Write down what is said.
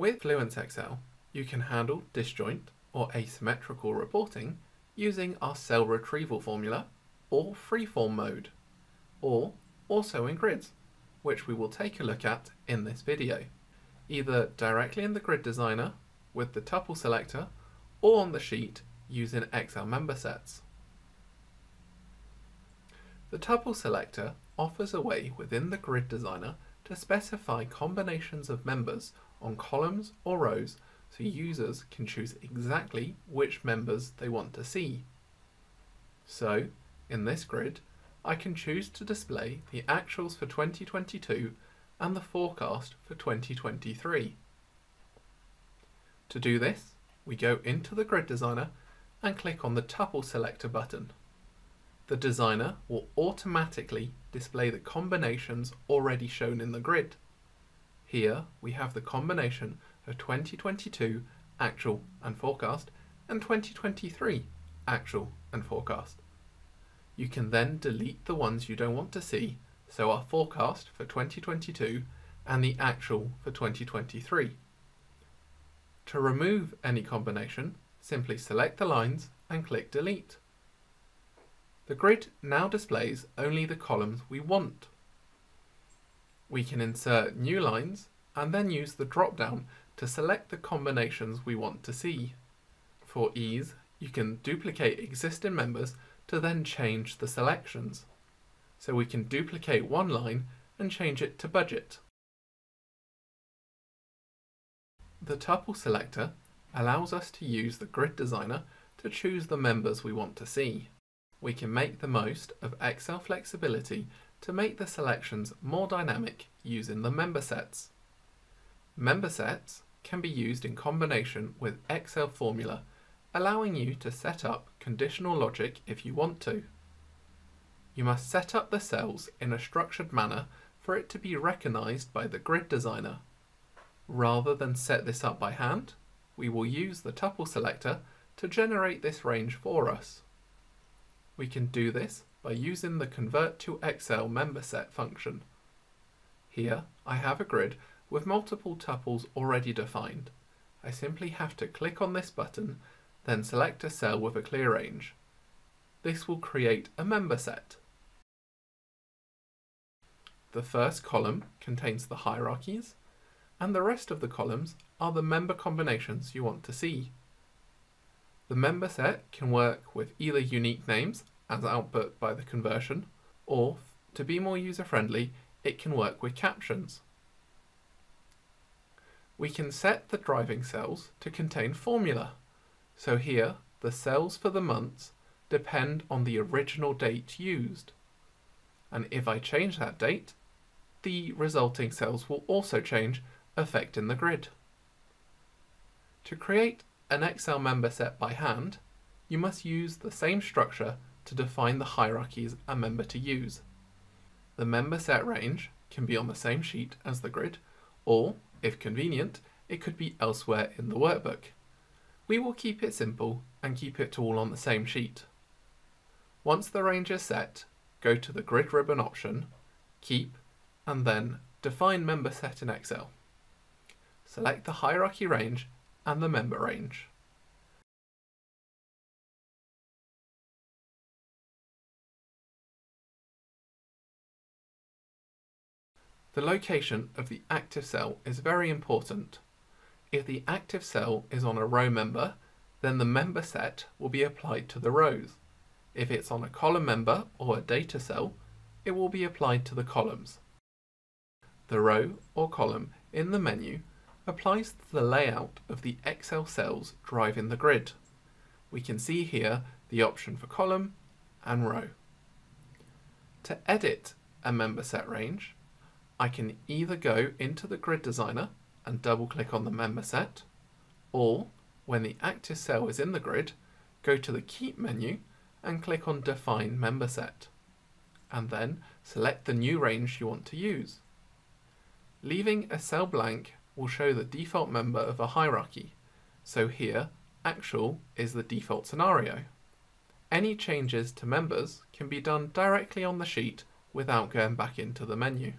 With FluenceXL, you can handle disjoint or asymmetrical reporting using our cell retrieval formula or freeform mode, or also in grids, which we will take a look at in this video, either directly in the grid designer with the tuple selector or on the sheet using Excel member sets. The tuple selector offers a way within the grid designer to specify combinations of members on columns or rows so users can choose exactly which members they want to see. So, in this grid, I can choose to display the actuals for 2022 and the forecast for 2023. To do this, we go into the grid designer and click on the tuple selector button. The designer will automatically display the combinations already shown in the grid. Here we have the combination of 2022 actual and forecast and 2023 actual and forecast. You can then delete the ones you don't want to see, so our forecast for 2022 and the actual for 2023. To remove any combination, simply select the lines and click delete. The grid now displays only the columns we want. We can insert new lines and then use the drop-down to select the combinations we want to see. For ease, you can duplicate existing members to then change the selections. So we can duplicate one line and change it to budget. The tuple selector allows us to use the grid designer to choose the members we want to see. We can make the most of Excel flexibility to make the selections more dynamic using the member sets. Member sets can be used in combination with Excel formula, allowing you to set up conditional logic if you want to. You must set up the cells in a structured manner for it to be recognized by the grid designer. Rather than set this up by hand, we will use the tuple selector to generate this range for us. We can do this by using the Convert to Excel member set function. Here I have a grid with multiple tuples already defined. I simply have to click on this button, then select a cell with a clear range. This will create a member set. The first column contains the hierarchies, and the rest of the columns are the member combinations you want to see. The member set can work with either unique names as output by the conversion, or, to be more user-friendly, it can work with captions. We can set the driving cells to contain formula. So here, the cells for the months depend on the original date used. And if I change that date, the resulting cells will also change, affecting the grid. To create an Excel member set by hand, you must use the same structure to define the hierarchies a member to use. The member set range can be on the same sheet as the grid, or, if convenient, it could be elsewhere in the workbook. We will keep it simple and keep it all on the same sheet. Once the range is set, go to the grid ribbon option, keep, and then define member set in Excel. Select the hierarchy range and the member range. The location of the active cell is very important. If the active cell is on a row member, then the member set will be applied to the rows. If it's on a column member or a data cell, it will be applied to the columns. The row or column in the menu applies to the layout of the Excel cells driving the grid. We can see here the option for column and row. To edit a member set range, I can either go into the grid designer and double click on the member set, or when the active cell is in the grid, go to the Keep menu and click on Define Member Set, and then select the new range you want to use. Leaving a cell blank will show the default member of a hierarchy, so here Actual is the default scenario. Any changes to members can be done directly on the sheet without going back into the menu.